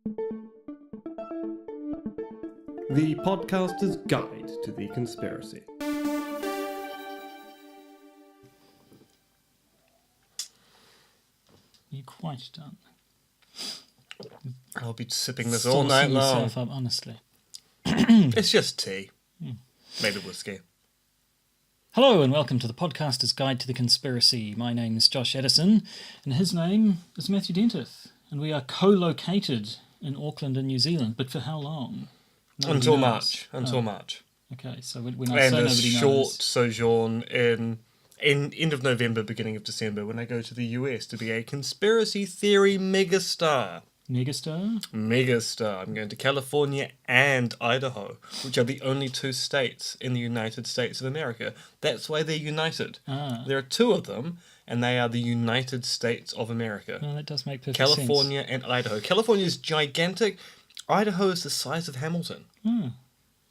The Podcaster's Guide to the Conspiracy. You're quite done. I'll be sipping this all night Saucing long. yourself up, honestly. It's just tea. Maybe whiskey. Hello and welcome to the Podcaster's Guide to the Conspiracy. My name is Josh Edison and his name is Matthew Dentith. And we are co-located in Auckland in New Zealand. But for how long? Nobody Until knows. March. Okay, so when I And say a nobody short knows... sojourn in end of November, beginning of December, when I go to the US to be a conspiracy theory megastar. Megastar? I'm going to California and Idaho, which are the only two states in the United States of America. That's why they're united. There are two of them, and they are the United States of America. Well, that does make perfect California sense. and Idaho. California is gigantic. Idaho is the size of Hamilton.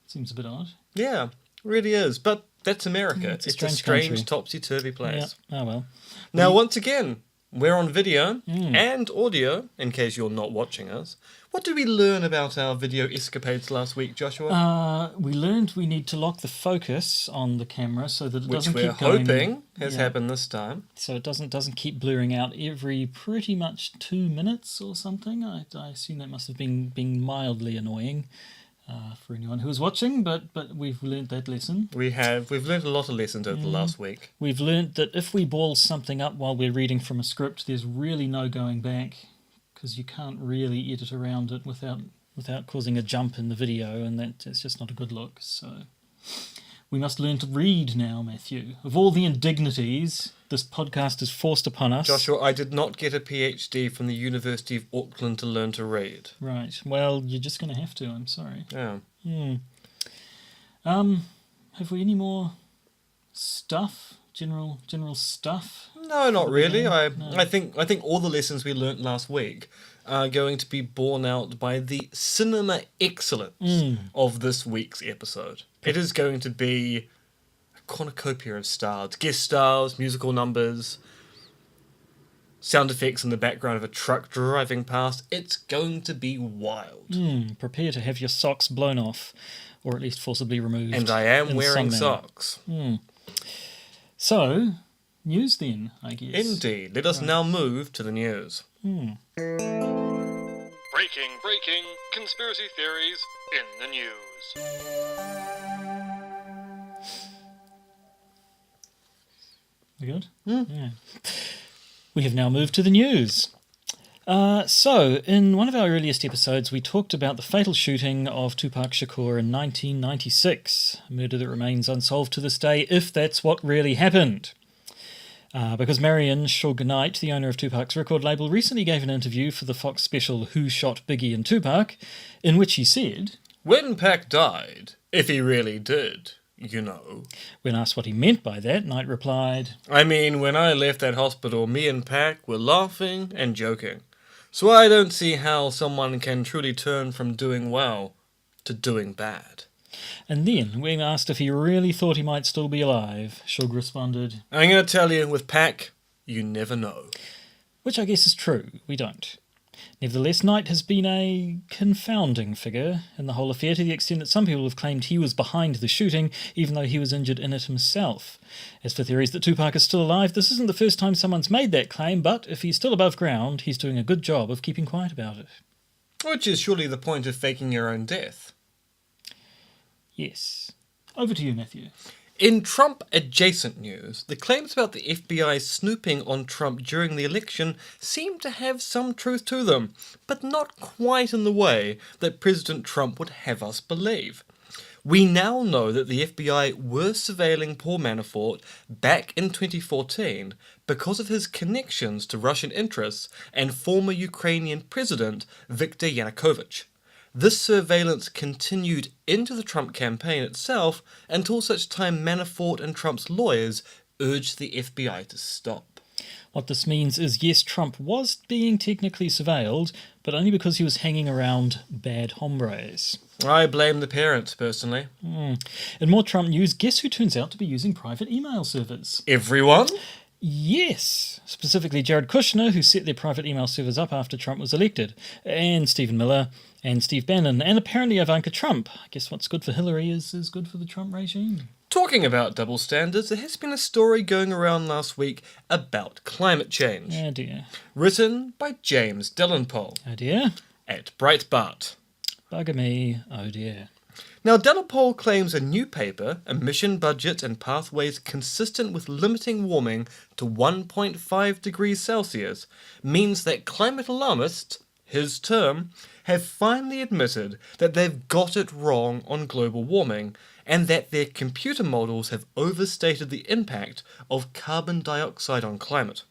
Seems a bit odd. Yeah, really is. But that's America. It's a strange country. topsy-turvy place. Yeah. Oh, well. Now, once again, we're on video and audio, in case you're not watching us. What did we learn about our video escapades last week, Joshua? We learned we need to lock the focus on the camera so that it Which doesn't we're keep going... hoping has happened this time. So it doesn't keep blurring out every pretty much 2 minutes or something. I assume that must have been mildly annoying for anyone who was watching, but we've learned that lesson. We've learned a lot of lessons over the last week. We've learned that if we ball something up while we're reading from a script, there's really no going back, because you can't really edit around it without causing a jump in the video, and it's just not a good look. So we must learn to read now, Matthew. Of all the indignities this podcast is forced upon us... Joshua, I did not get a PhD from the University of Auckland to learn to read. Right. Well, you're just going to have to, I'm sorry. Yeah. Have we any more stuff? General stuff? No, not really. No. I think all the lessons we learnt last week are going to be borne out by the cinema excellence of this week's episode. It is going to be a cornucopia of stars, guest stars, musical numbers, sound effects in the background of a truck driving past. It's going to be wild. Prepare to have your socks blown off, or at least forcibly removed. And I am in wearing some manner. socks. So, news then, I guess. Indeed. Let us now move to the news. Breaking conspiracy theories in the news. We good? Yeah. We have now moved to the news. So, in one of our earliest episodes, we talked about the fatal shooting of Tupac Shakur in 1996, a murder that remains unsolved to this day, if that's what really happened. Because Marion Suge Knight, the owner of Tupac's record label, recently gave an interview for the Fox special Who Shot Biggie and Tupac, in which he said... When Pac died, if he really did, you know. When asked what he meant by that, Knight replied... I mean, when I left that hospital, me and Pac were laughing and joking. So I don't see how someone can truly turn from doing well to doing bad. And then, when asked if he really thought he might still be alive, Suge responded... I'm going to tell you, with Pac, you never know. Which I guess is true, we don't. Nevertheless, Knight has been a confounding figure in the whole affair, to the extent that some people have claimed he was behind the shooting, even though he was injured in it himself. As for theories that Tupac is still alive, this isn't the first time someone's made that claim, but if he's still above ground, he's doing a good job of keeping quiet about it. Which is surely the point of faking your own death. Yes. Over to you, Matthew. In Trump-adjacent news, the claims about the FBI snooping on Trump during the election seem to have some truth to them, but not quite in the way that President Trump would have us believe. We now know that the FBI were surveilling Paul Manafort back in 2014 because of his connections to Russian interests and former Ukrainian President Viktor Yanukovych. This surveillance continued into the Trump campaign itself until such time Manafort and Trump's lawyers urged the FBI to stop. What this means is, yes, Trump was being technically surveilled, but only because he was hanging around bad hombres. I blame the parents, personally. In more Trump news, guess who turns out to be using private email servers? Everyone? Yes, specifically Jared Kushner, who set their private email servers up after Trump was elected, and Stephen Miller, and Steve Bannon, and apparently Ivanka Trump. I guess what's good for Hillary is good for the Trump regime. Talking about double standards, there has been a story going around last week about climate change. Oh dear. Written by James Dellenpole Oh dear. at Breitbart. Bugger me. Oh dear. Now, Dellenpole claims a new paper, Emission Budgets and Pathways Consistent with Limiting Warming to 1.5 degrees Celsius, means that climate alarmists, his term, have finally admitted that they've got it wrong on global warming, and that their computer models have overstated the impact of carbon dioxide on climate.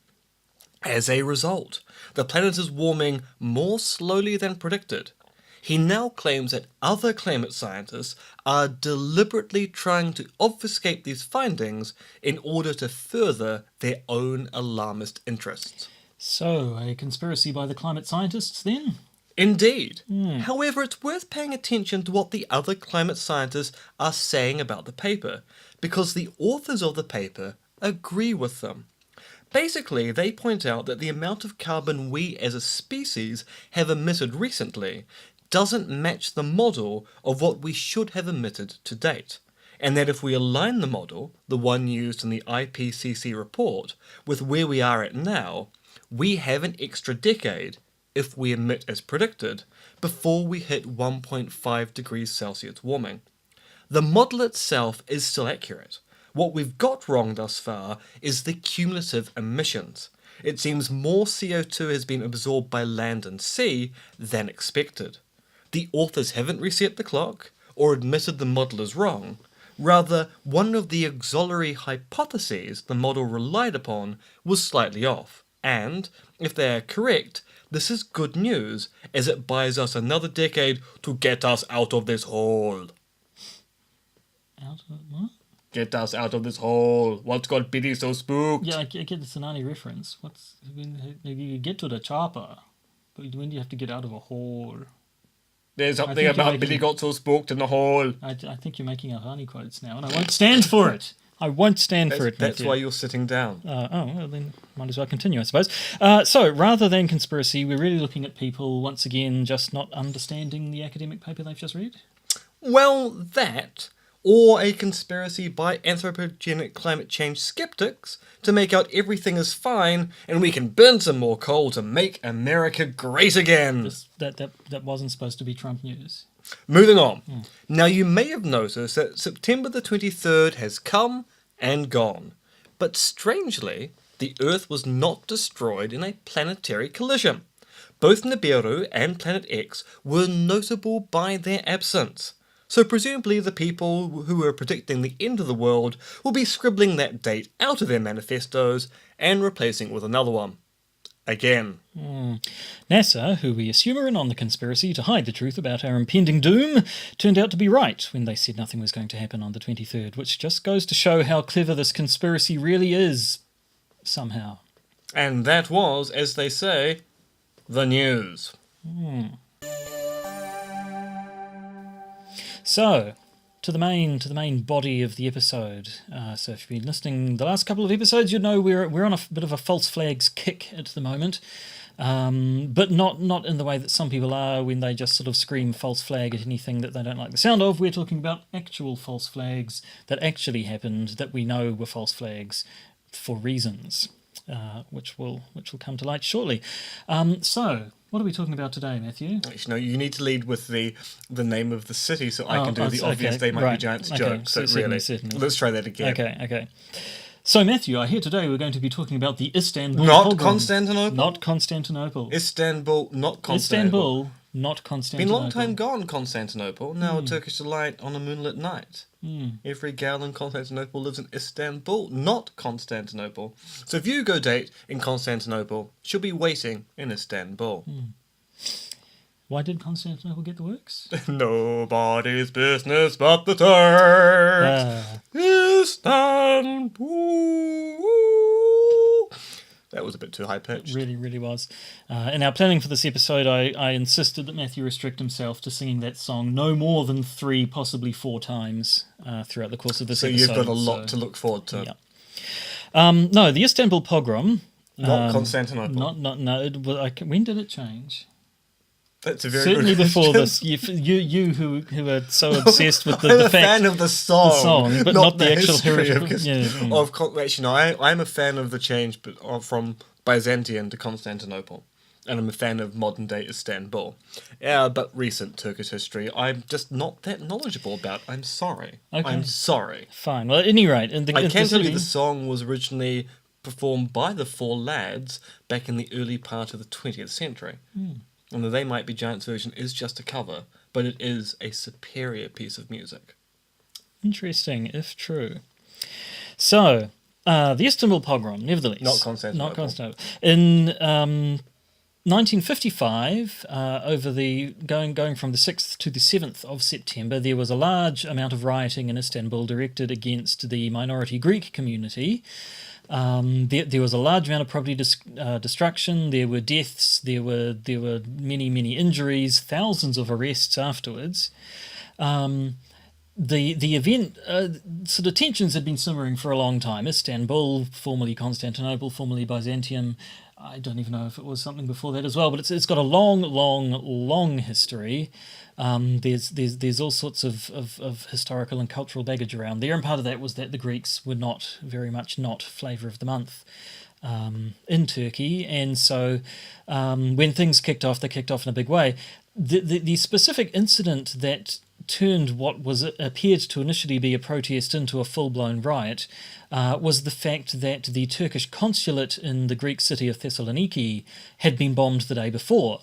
As a result, the planet is warming more slowly than predicted. He now claims that other climate scientists are deliberately trying to obfuscate these findings in order to further their own alarmist interests. So, a conspiracy by the climate scientists then? Indeed. However, it's worth paying attention to what the other climate scientists are saying about the paper, because the authors of the paper agree with them. Basically, they point out that the amount of carbon we as a species have emitted recently doesn't match the model of what we should have emitted to date, and that if we align the model, the one used in the IPCC report, with where we are at now, we have an extra decade, if we emit as predicted, before we hit 1.5 degrees Celsius warming. The model itself is still accurate. What we've got wrong thus far is the cumulative emissions. It seems more CO2 has been absorbed by land and sea than expected. The authors haven't reset the clock or admitted the model is wrong. Rather, one of the auxiliary hypotheses the model relied upon was slightly off. And, if they are correct, this is good news, as it buys us another decade to get us out of this hole. Out of what? Get us out of this hole. What's got Billy so spooked? Yeah, I get the Tsunami reference. You get to the chopper, but when do you have to get out of a hole? There's I something think you're about making- Billy got so spooked in the hole. I think you're making Ahani quotes now, and I won't stand for it. I won't stand for it, That's Matthew. why you're sitting down. Well, then might as well continue, I suppose. So, rather than conspiracy, we're really looking at people, once again, just not understanding the academic paper they've just read? Well, that, or a conspiracy by anthropogenic climate change skeptics to make out everything is fine and we can burn some more coal to make America great again. That wasn't supposed to be Trump news. Moving on. Now, you may have noticed that September the 23rd has come and gone. But strangely, the Earth was not destroyed in a planetary collision. Both Nibiru and Planet X were notable by their absence. So presumably the people who were predicting the end of the world will be scribbling that date out of their manifestos and replacing it with another one. Again. NASA, who we assume are in on the conspiracy to hide the truth about our impending doom, turned out to be right when they said nothing was going to happen on the 23rd, which just goes to show how clever this conspiracy really is, somehow. And that was, as they say, the news. So, to the main body of the episode. So if you've been listening the last couple of episodes, you'd know we're on a bit of a false flags kick at the moment, but not in the way that some people are when they just sort of scream false flag at anything that they don't like the sound of. We're talking about actual false flags that actually happened, that we know were false flags for reasons, which will come to light shortly. So, what are we talking about today, Matthew? Actually, no, you need to lead with the name of the city so I can do the obvious okay, they might right, be giants okay, joke. So really, certainly. let's try that again. Okay. So, Matthew, I hear today we're going to be talking about the Istanbul Not pogrom. Constantinople? Not Constantinople. Istanbul, not Constantinople. Istanbul, not Been a Constantinople. long time gone, Constantinople. Now a Turkish delight on a moonlit night. Every gal in Constantinople lives in Istanbul, not Constantinople. So if you go date in Constantinople, she'll be waiting in Istanbul. Why did Constantinople get the works? Nobody's business but the Turks. Istanbul. That was a bit too high pitched. Really, really was. In our planning for this episode, I insisted that Matthew restrict himself to singing that song no more than 3, possibly 4 times throughout the course of this So episode. you've got a lot to look forward to. Yeah. No, the Istanbul pogrom. Not Constantinople. No. When did it change? That's a very Certainly good before question. this. You who are so obsessed with I'm the a fact, fan of the song, but not the actual history heretical. Actually, no, I'm a fan of the change from Byzantium to Constantinople. And I'm a fan of modern day Istanbul. Yeah, but recent Turkish history, I'm just not that knowledgeable about. I'm sorry. Okay. I'm sorry. Fine. Well, at any rate, I can tell you the song was originally performed by the Four Lads back in the early part of the 20th century. And the They Might Be Giants version is just a cover, but it is a superior piece of music. Interesting, if true. So, the Istanbul pogrom, nevertheless. Not Constantinople. Not Constantinople. In 1955, going from the 6th to the 7th of September, there was a large amount of rioting in Istanbul directed against the minority Greek community. There was a large amount of property destruction. There were deaths. There were many injuries. Thousands of arrests afterwards. The event, sort of tensions had been simmering for a long time. Istanbul, formerly Constantinople, formerly Byzantium. I don't even know if it was something before that as well, but it's got a long history. There's all sorts of historical and cultural baggage around there, and part of that was that the Greeks were not flavour of the month in Turkey, and so when things kicked off, they kicked off in a big way. The specific incident that turned what appeared to initially be a protest into a full-blown riot was the fact that the Turkish consulate in the Greek city of Thessaloniki had been bombed the day before.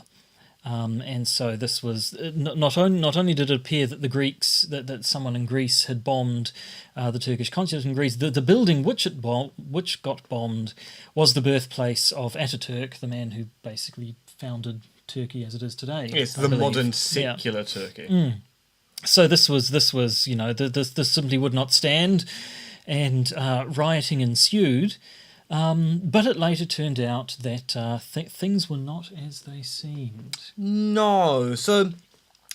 And so this was not only did it appear that the Greeks that someone in Greece had bombed the Turkish consulate in Greece, the building which got bombed was the birthplace of Ataturk, the man who basically founded Turkey as it is today. Yes, I the believe. modern secular Turkey. So this was this simply would not stand, and rioting ensued. But it later turned out that things were not as they seemed. No. So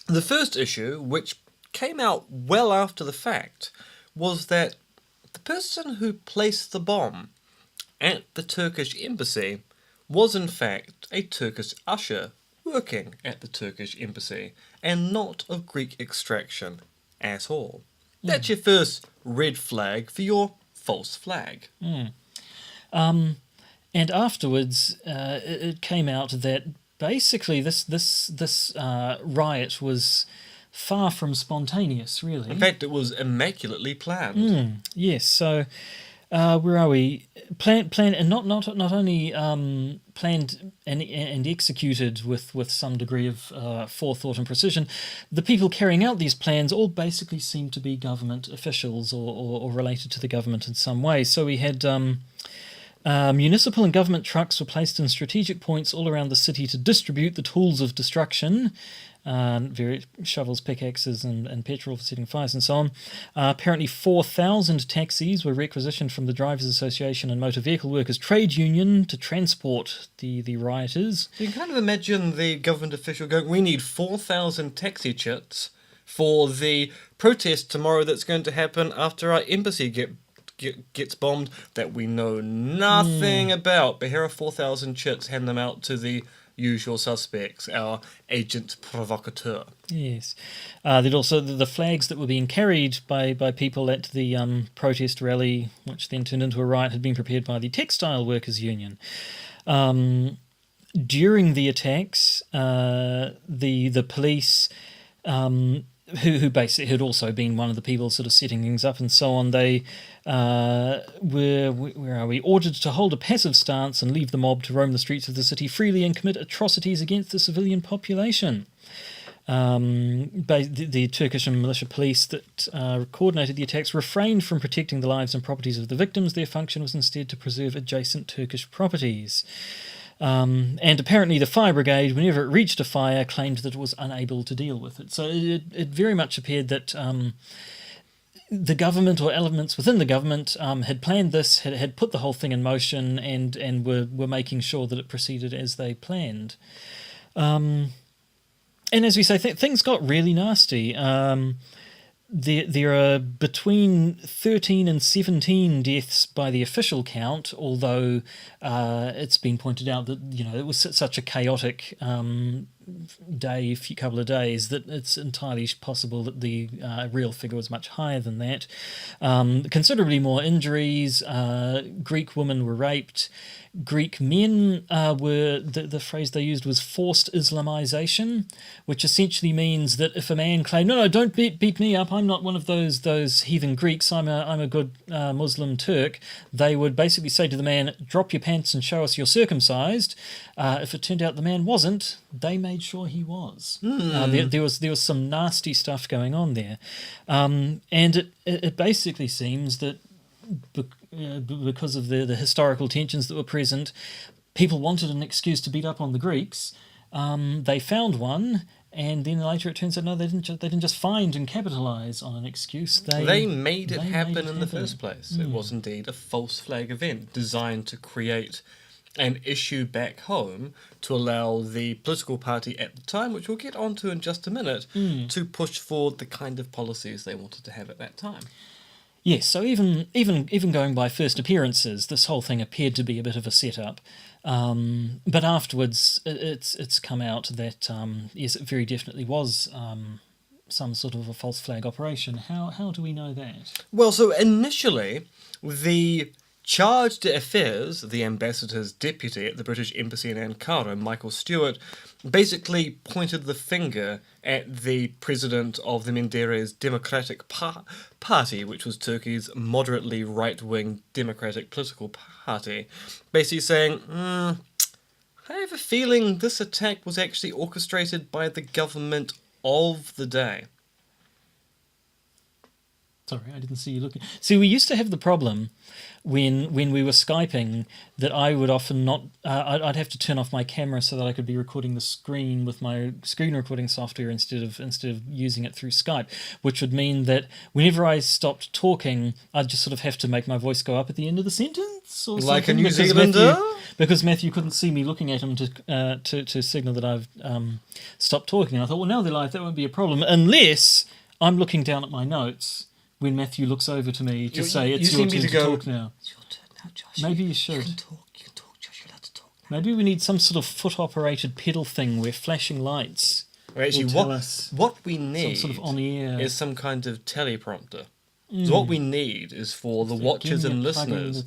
the first issue, which came out well after the fact, was that the person who placed the bomb at the Turkish embassy was in fact a Turkish usher working at the Turkish embassy and not of Greek extraction at all. That's your first red flag for your false flag. And afterwards, it came out that basically this riot was far from spontaneous, really. In fact, it was immaculately planned. Yes. So, where are we? Planned, and not only planned and executed with some degree of forethought and precision. The people carrying out these plans all basically seemed to be government officials or related to the government in some way. So we had. Municipal and government trucks were placed in strategic points all around the city to distribute the tools of destruction, various shovels, pickaxes, and petrol for setting fires and so on. Apparently 4,000 taxis were requisitioned from the Drivers Association and Motor Vehicle Workers Trade Union to transport the rioters. You can kind of imagine the government official going, we need 4,000 taxi chits for the protest tomorrow that's going to happen after our embassy gets bombed that we know nothing about. But here are 4,000 chits, hand them out to the usual suspects, our agent provocateur. Yes. There'd also the flags that were being carried by people at the protest rally, which then turned into a riot, had been prepared by the Textile Workers Union. During the attacks, the police... who basically had also been one of the people sort of setting things up and so on, they were ordered to hold a passive stance and leave the mob to roam the streets of the city freely and commit atrocities against the civilian population. The Turkish and militia police that coordinated the attacks refrained from protecting the lives and properties of the victims. Their function was instead to preserve adjacent Turkish properties. And apparently the fire brigade, whenever it reached a fire, claimed that it was unable to deal with it. So it very much appeared that the government or elements within the government had planned this, had put the whole thing in motion, and were making sure that it proceeded as they planned. And as we say, things got really nasty. there are between 13 and 17 deaths by the official count, although it's been pointed out that it was such a chaotic couple of days that it's entirely possible that the real figure was much higher than that. Considerably more injuries. Greek women were raped. Greek men were, the phrase they used was forced Islamization, which essentially means that if a man claimed, no, don't beat me up, I'm not one of those heathen Greeks, I'm a good Muslim Turk, they would basically say to the man, drop your pants and show us you're circumcised. If it turned out the man wasn't, they made sure he was. There was some nasty stuff going on there. And it basically seems that because of the historical tensions that were present, people wanted an excuse to beat up on the Greeks. They found one, and then later it turns out no, they didn't just find and capitalise on an excuse. They made it happen in the first place. It was indeed a false flag event designed to create an issue back home to allow the political party at the time, which we'll get onto in just a minute, to push forward the kind of policies they wanted to have at that time. Yes, so even going by first appearances, this whole thing appeared to be a bit of a setup. But afterwards, it's come out that yes, it very definitely was some sort of a false flag operation. How do we know that? Well, so initially, the charge d'affaires, the ambassador's deputy at the British Embassy in Ankara, Michael Stewart, basically pointed the finger at the president of the Menderes Democratic Party, which was Turkey's moderately right-wing democratic political party, basically saying, I have a feeling this attack was actually orchestrated by the government of the day. Sorry, I didn't see you looking. See, we used to have the problem when we were Skyping that I would often not... I'd have to turn off my camera so that I could be recording the screen with my screen recording software instead of using it through Skype, which would mean that whenever I stopped talking, I'd just sort of have to make my voice go up at the end of the sentence or like something. A New Zealander? Because Matthew couldn't see me looking at him to signal that I've stopped talking. And I thought, well, now they're live, that won't be a problem, unless I'm looking down at my notes when Matthew looks over to me to say, it's your turn to talk now. It's your turn now, Josh. Maybe you should. You can talk, Josh. You're allowed to talk now. Maybe we need some sort of foot-operated pedal thing where flashing lights Actually, will tell us what we need some sort of on-air... is some kind of teleprompter. So what we need is for the watchers and listeners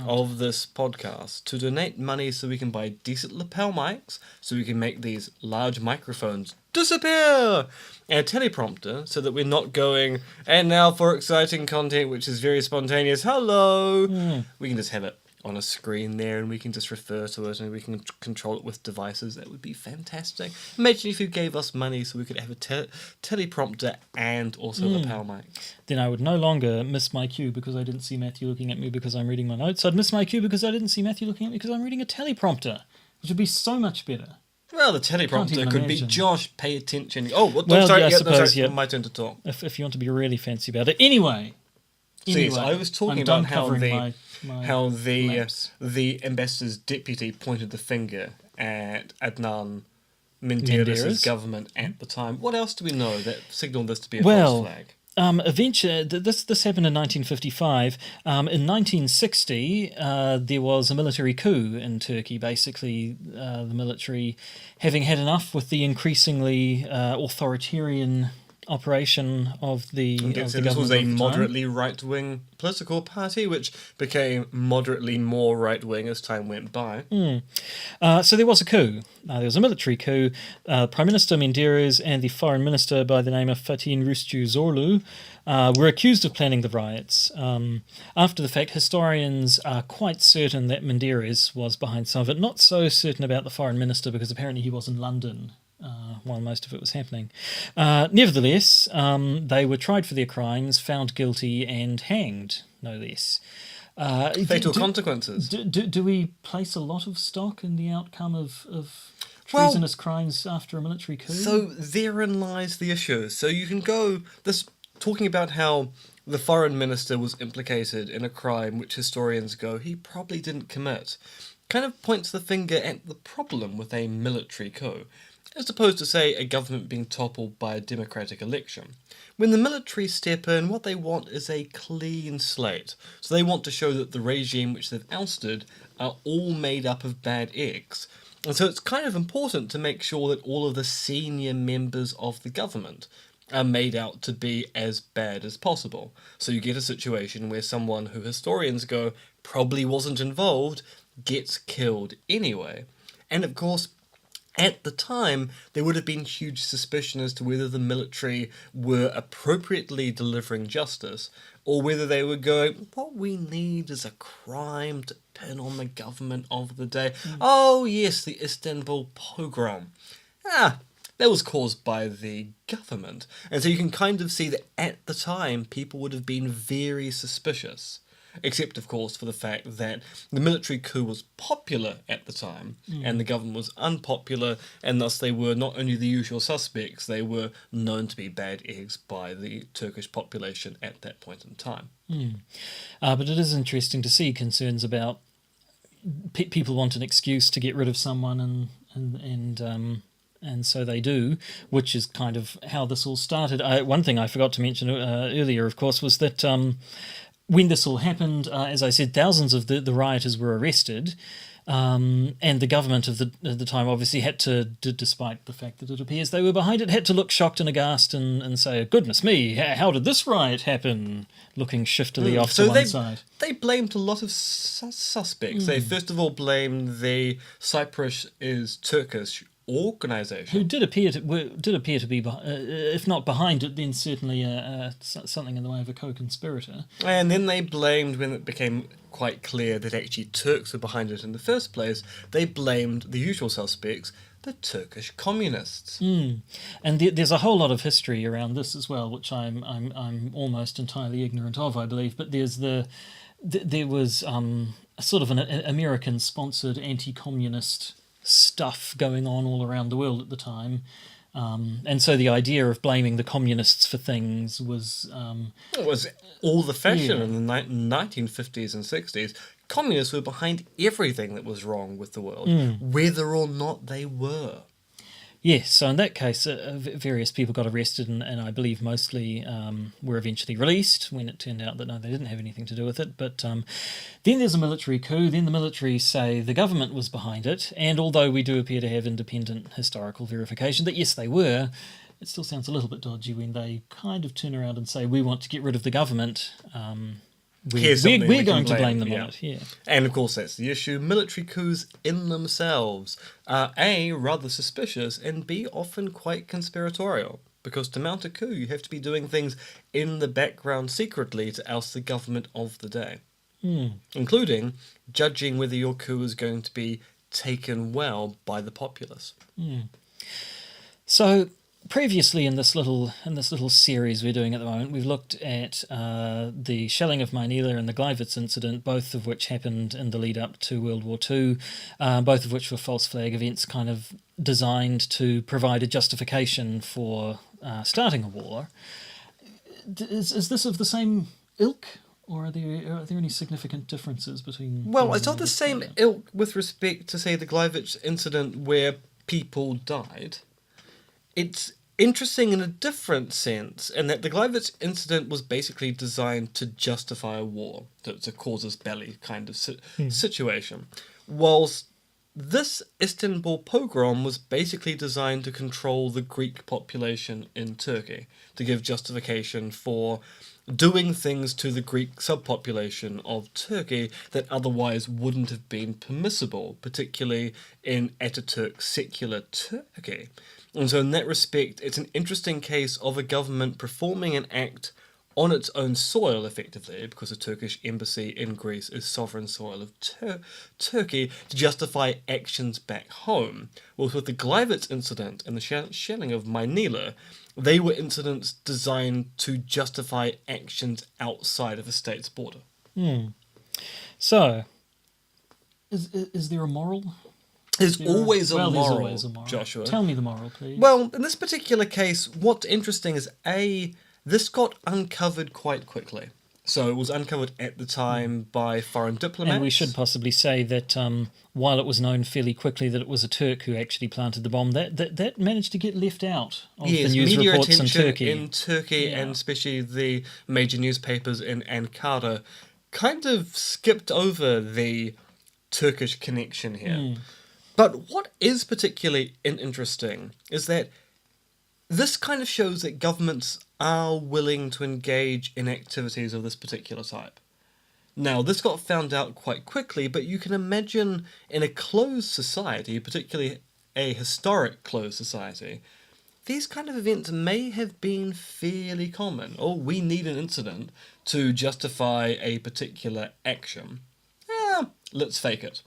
of this podcast to donate money so we can buy decent lapel mics, so we can make these large microphones disappear, and a teleprompter so that we're not going, and now for exciting content which is very spontaneous, hello! We can just have it on a screen there and we can just refer to it and we can control it with devices. That would be fantastic. Imagine if you gave us money so we could have a teleprompter and also lapel mics. Then I would no longer miss my cue because I didn't see Matthew looking at me because I'm reading my notes. I'd miss my cue because I didn't see Matthew looking at me because I'm reading a teleprompter, which would be so much better. Well, the teleprompter could be Josh, pay attention. Oh, I suppose, yeah. My turn to talk. If you want to be really fancy about it. Anyway, so I was talking about how the laps. the ambassador's deputy pointed the finger at Adnan Menderes' government at the time. What else do we know that signalled this to be a false flag? Eventually, this happened in 1955. In 1960, there was a military coup in Turkey. Basically, the military, having had enough with the increasingly authoritarian operation of the government. This was a moderately right-wing political party, which became moderately more right-wing as time went by. So there was a coup. There was a military coup. Prime Minister Menderes and the Foreign Minister by the name of Fatih Ruscu Zorlu were accused of planning the riots. After the fact, historians are quite certain that Menderes was behind some of it. Not so certain about the Foreign Minister because apparently he was in London while most of it was happening. Nevertheless, they were tried for their crimes, found guilty, and hanged, no less. Fatal consequences. Do we place a lot of stock in the outcome of treasonous crimes after a military coup? So therein lies the issue. So you can go talking about how the foreign minister was implicated in a crime which historians go, he probably didn't commit, kind of points the finger at the problem with a military coup. as opposed to, say, a government being toppled by a democratic election. When the military step in, what they want is a clean slate. So they want to show that the regime which they've ousted are all made up of bad eggs. And so it's kind of important to make sure that all of the senior members of the government are made out to be as bad as possible. So you get a situation where someone who historians go probably wasn't involved gets killed anyway. And of course, at the time, there would have been huge suspicion as to whether the military were appropriately delivering justice or whether they were going, what we need is a crime to pin on the government of the day. Oh yes, the Istanbul pogrom. That was caused by the government. And so you can kind of see that at the time, people would have been very suspicious. Except, of course, for the fact that the military coup was popular at the time, and the government was unpopular, and thus they were not only the usual suspects, they were known to be bad eggs by the Turkish population at that point in time. But it is interesting to see concerns about people want an excuse to get rid of someone, and so they do, which is kind of how this all started. One thing I forgot to mention earlier, of course, was that when this all happened, as I said, thousands of the rioters were arrested, and the government of the time obviously had to, despite the fact that it appears they were behind it, had to look shocked and aghast and say, goodness me, how did this riot happen? Looking shiftily off to one side. They blamed a lot of suspects. They first of all blamed the Cyprus is Turkish organisation, who did appear to be, if not behind it, then certainly something in the way of a co-conspirator. And then they blamed, when it became quite clear that actually Turks were behind it in the first place, they blamed the usual suspects, the Turkish communists. And there's a whole lot of history around this as well, which I'm almost entirely ignorant of, I believe. But there was a sort of an American-sponsored anti-communist stuff going on all around the world at the time, and so the idea of blaming the communists for things was it was all the fashion in the 1950s and 60s. Communists were behind everything that was wrong with the world, whether or not they were. Yes, so in that case, various people got arrested, and I believe mostly were eventually released when it turned out that no, they didn't have anything to do with it. But then there's a military coup. Then the military say the government was behind it, and although we do appear to have independent historical verification that yes, they were, it still sounds a little bit dodgy when they kind of turn around and say we want to get rid of the government. We're going to blame them on it, yeah. And of course that's the issue. Military coups in themselves are A, rather suspicious, and B, often quite conspiratorial. Because to mount a coup, you have to be doing things in the background secretly to oust the government of the day. Including judging whether your coup is going to be taken well by the populace. So previously in this little series we're doing at the moment, we've looked at the shelling of Manila and the Gleiwitz incident, both of which happened in the lead up to World War II, both of which were false flag events kind of designed to provide a justification for starting a war. Is this of the same ilk, or are there any significant differences between... Well, it's not the same ilk with respect to, say, the Gleiwitz incident where people died. It's interesting in a different sense, in that the Gleiwitz incident was basically designed to justify a war, to casus belli kind of situation, whilst this Istanbul pogrom was basically designed to control the Greek population in Turkey, to give justification for doing things to the Greek subpopulation of Turkey that otherwise wouldn't have been permissible, particularly in Ataturk's secular Turkey. And so in that respect, it's an interesting case of a government performing an act on its own soil, effectively, because the Turkish embassy in Greece is sovereign soil of Turkey, to justify actions back home. Well, with the Gleiwitz incident and the shelling of Manila, they were incidents designed to justify actions outside of a state's border. So, is there a moral? There's always a moral, always a moral, Joshua. Tell me the moral, please. Well, in this particular case, what's interesting is, A, this got uncovered quite quickly. So it was uncovered at the time by foreign diplomats. And we should possibly say that while it was known fairly quickly that it was a Turk who actually planted the bomb, that managed to get left out of the news media reports in attention Turkey. in Turkey, and especially the major newspapers in Ankara, kind of skipped over the Turkish connection here. But what is particularly interesting is that this kind of shows that governments are willing to engage in activities of this particular type. Now, this got found out quite quickly, but you can imagine in a closed society, particularly a historic closed society, these kind of events may have been fairly common. Oh, we need an incident to justify a particular action. Let's fake it.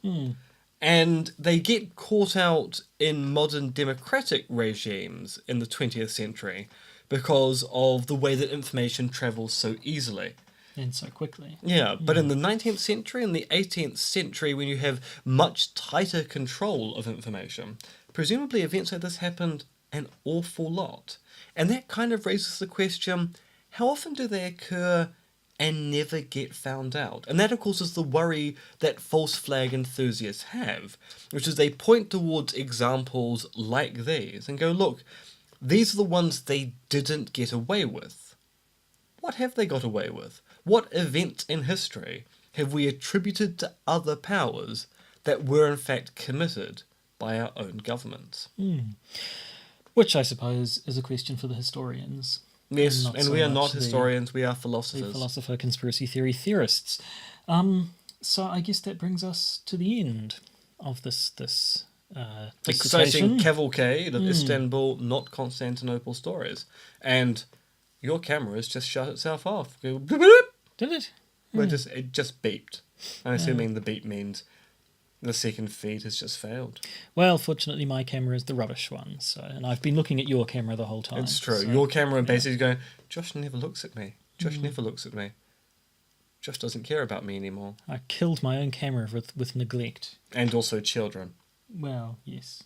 And they get caught out in modern democratic regimes in the 20th century because of the way that information travels so easily. And so quickly. Yeah, but in the 19th century and the 18th century, when you have much tighter control of information, presumably events like this happened an awful lot. And that kind of raises the question, how often do they occur and never get found out? And that, of course, is the worry that false flag enthusiasts have, which is they point towards examples like these and go, look, these are the ones they didn't get away with. What have they got away with? What events in history have we attributed to other powers that were in fact committed by our own governments? Which I suppose is a question for the historians. Yes, Not and so we are much not historians, we are philosophers. The philosopher conspiracy theory theorists. So I guess that brings us to the end of this exciting dissertation. cavalcade of Istanbul, not Constantinople stories. And your camera has just shut itself off. Did it? It just beeped. I'm assuming the beep means the second feed has just failed. Well, fortunately, my camera is the rubbish one, and I've been looking at your camera the whole time. It's true. So, Your camera basically is going, Josh never looks at me. Josh never looks at me. Josh doesn't care about me anymore. I killed my own camera with neglect. And also children. Well, yes.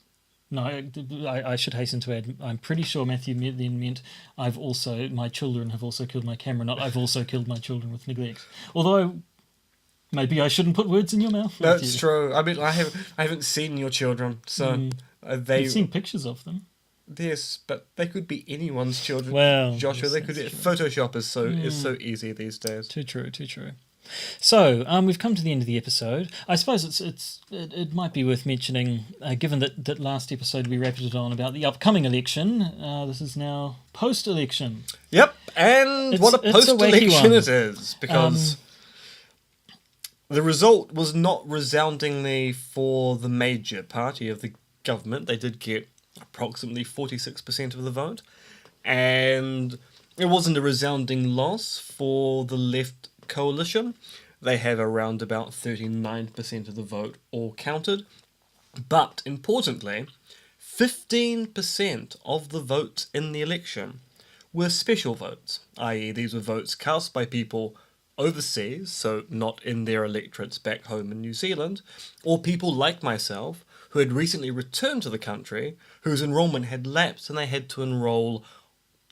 No, I should hasten to add, I'm pretty sure Matthew then meant my children have also killed my camera, not I've also killed my children with neglect. Although, maybe I shouldn't put words in your mouth. That's true. I mean, I haven't seen your children, so I've seen pictures of them. Yes, but they could be anyone's children. Well, Joshua, yes, they could. that's true. Photoshop is so easy these days. Too true. So, we've come to the end of the episode. I suppose it might be worth mentioning, given that last episode we wrapped it on about the upcoming election. This is now post-election. Yep, and what a post-election it is, because the result was not resoundingly for the major party of the government. They did get approximately 46% of the vote, and it wasn't a resounding loss for the left coalition. They have around about 39% of the vote all counted, but importantly, 15% of the votes in the election were special votes, i.e. these were votes cast by people overseas, so not in their electorates back home in New Zealand, or people like myself who had recently returned to the country, whose enrolment had lapsed and they had to enrol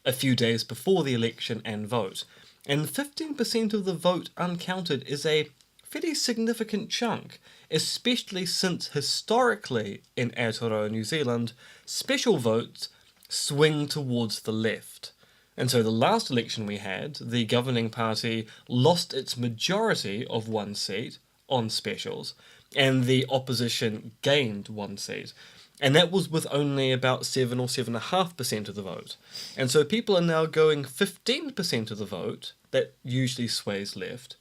a few days before the election and vote. And 15% of the vote uncounted is a fairly significant chunk, especially since historically in Aotearoa, New Zealand, special votes swing towards the left. And so the last election we had, the governing party lost its majority of one seat on specials, and the opposition gained one seat. And that was with only about 7 or 7.5% of the vote. And so people are now going 15% of the vote, that usually sways left.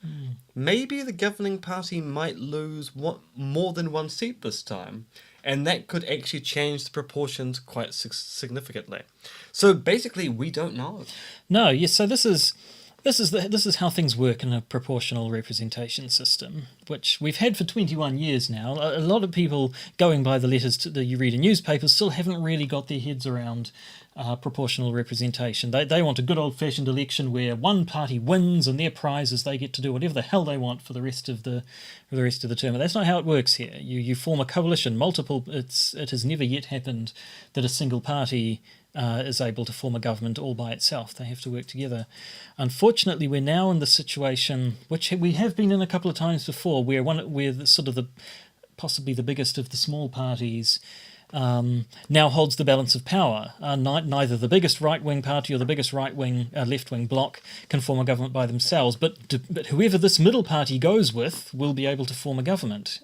Maybe the governing party might lose more than one seat this time. And that could actually change the proportions quite significantly. So basically, we don't know. No, yes. So this is how things work in a proportional representation system, which we've had for 21 years now. A lot of people going by the letters that you read in newspapers still haven't really got their heads around proportional representation. They want a good old-fashioned election where one party wins and their prize is they get to do whatever the hell they want for the rest of the term. But that's not how it works here. You form a coalition, it has never yet happened that a single party is able to form a government all by itself. They have to work together. Unfortunately, we're now in the situation, which we have been in a couple of times before, where possibly the biggest of the small parties now holds the balance of power. Neither the biggest right-wing party or the biggest right-wing, left-wing bloc can form a government by themselves, but whoever this middle party goes with will be able to form a government.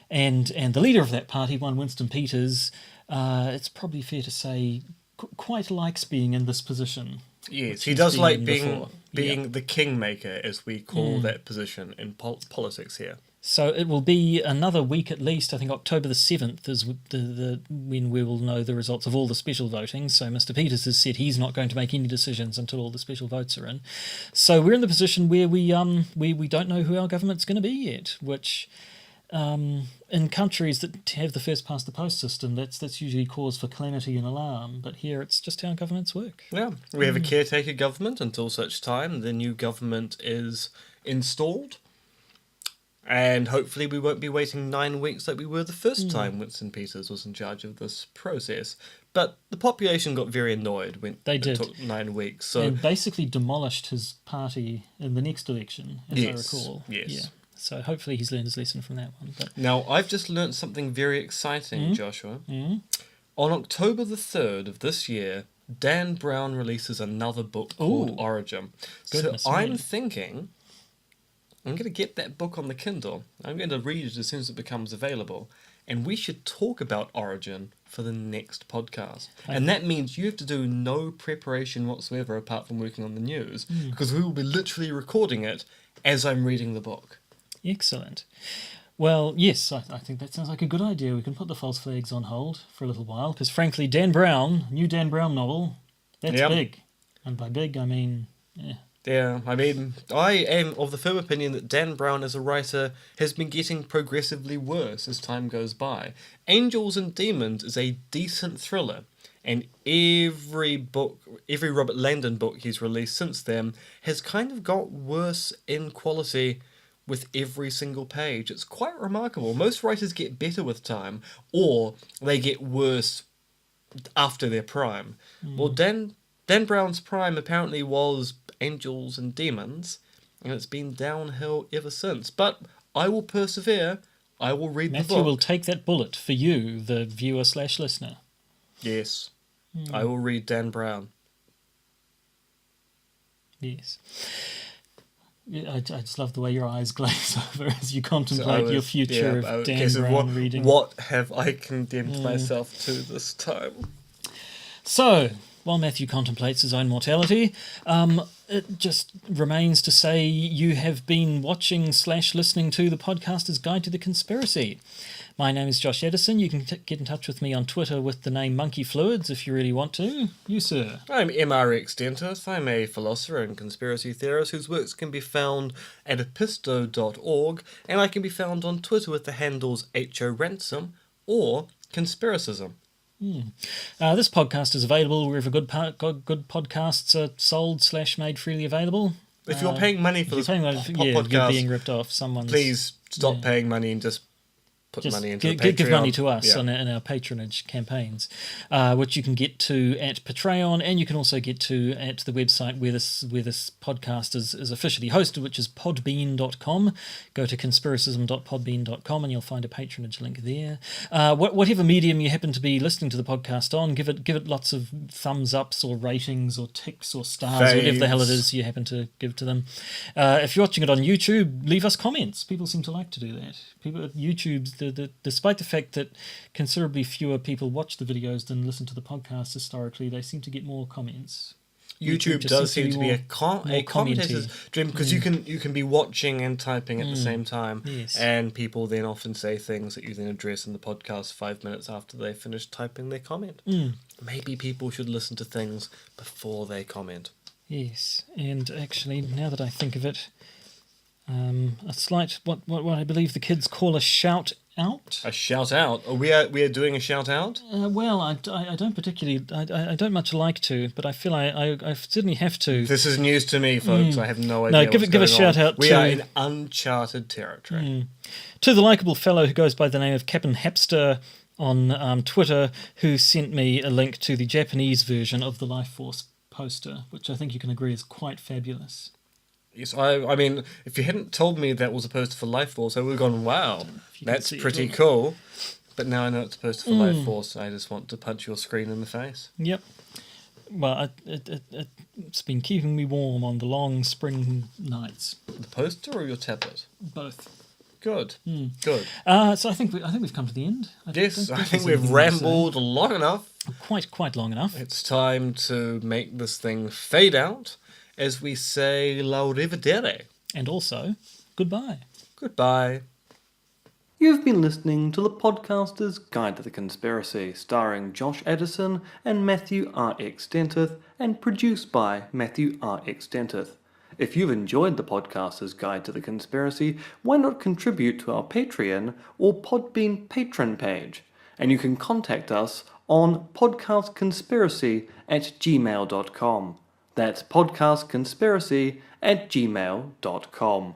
And the leader of that party, one Winston Peters, it's probably fair to say, quite likes being in this position. Yes, he does like being Yeah. the kingmaker, as we call that position in politics here. So it will be another week at least. I think October the 7th is when we will know the results of all the special voting. So Mr. Peters has said he's not going to make any decisions until all the special votes are in. So we're in the position where we don't know who our government's going to be yet, which in countries that have the first past the post system, that's usually cause for calamity and alarm. But here it's just how governments work. Yeah, we have a caretaker government until such time the new government is installed. And hopefully we won't be waiting 9 weeks like we were the first time Winston Peters was in charge of this process. But the population got very annoyed when it took 9 weeks. So and basically demolished his party in the next election, as I recall. Yes. Yeah. So hopefully he's learned his lesson from that one. But now, I've just learnt something very exciting, Joshua. On October the 3rd of this year, Dan Brown releases another book called Origin. Goodness so I'm me. thinking I'm going to get that book on the Kindle. I'm going to read it as soon as it becomes available. And we should talk about Origin for the next podcast. And that means you have to do no preparation whatsoever apart from working on the news, because we will be literally recording it as I'm reading the book. excellent. Well, yes, I think that sounds like a good idea. We can put the false flags on hold for a little while, because frankly, Dan Brown, new Dan Brown novel, that's big. And by big, I mean, Yeah, I mean, I am of the firm opinion that Dan Brown as a writer has been getting progressively worse as time goes by. Angels and Demons is a decent thriller, and every Robert Langdon book he's released since then has kind of got worse in quality with every single page. It's quite remarkable. Most writers get better with time, or they get worse after their prime. Well, Dan Brown's prime apparently was Angels and Demons, and it's been downhill ever since. But I will persevere. I will read the book. Matthew will take that bullet for you, the viewer/listener. Yes, I will read Dan Brown. Yes. Yeah, I just love the way your eyes glaze over as you contemplate your future of Dan Brown reading. What have I condemned myself to this time? So, while Matthew contemplates his own mortality, it just remains to say you have been watching/listening to the Podcaster's Guide to the Conspiracy. My name is Josh Edison. You can get in touch with me on Twitter with the name Monkey Fluids if you really want to. You, sir. I'm MRX Dentist. I'm a philosopher and conspiracy theorist whose works can be found at episto.org, and I can be found on Twitter with the handles HORansom or Conspiracism. This podcast is available wherever good podcasts are sold/made freely available. If you're paying money for this podcast, you're being ripped off. Please stop paying money and just put money into the Patreon. Give money to us in our patronage campaigns, which you can get to at Patreon, and you can also get to at the website where this podcast is officially hosted, which is podbean.com. Go to conspiracism.podbean.com and you'll find a patronage link there. Whatever medium you happen to be listening to the podcast on, give it lots of thumbs ups or ratings or ticks or stars, whatever the hell it is you happen to give to them. If you're watching it on YouTube, leave us comments. People seem to like to do that. People at YouTube, despite the fact that considerably fewer people watch the videos than listen to the podcast historically, they seem to get more comments. YouTube does seem to be a commentator's dream, because you can be watching and typing at the same time, and people then often say things that you then address in the podcast 5 minutes after they finish typing their comment. Maybe people should listen to things before they comment. Yes, and actually, now that I think of it, a slight what I believe the kids call a shout out. A shout out? We are doing a shout out? Well, I don't particularly. I don't much like to, but I feel I certainly have to. This is news to me, folks. I have no idea. No, give a shout out. We are in uncharted territory. To the likeable fellow who goes by the name of Captain Hapster on Twitter who sent me a link to the Japanese version of the Life Force poster, which I think you can agree is quite fabulous. Yes, I mean, if you hadn't told me that was a poster for Life Force, I would have gone, wow, that's pretty cool. But now I know it's a poster for Life Force, I just want to punch your screen in the face. Yep. Well, it's been keeping me warm on the long spring nights. The poster or your tablet? Both. Good. Good. So I think we've come to the end. I think we've rambled long enough. Quite long enough. It's time to make this thing fade out as we say "Laurivedere." And also, goodbye. Goodbye. You've been listening to the Podcaster's Guide to the Conspiracy, starring Josh Addison and Matthew R.X. Dentith, and produced by Matthew R.X. Dentith. If you've enjoyed the Podcaster's Guide to the Conspiracy, why not contribute to our Patreon or Podbean patron page? And you can contact us on podcastconspiracy@gmail.com. That's podcastconspiracy@gmail.com.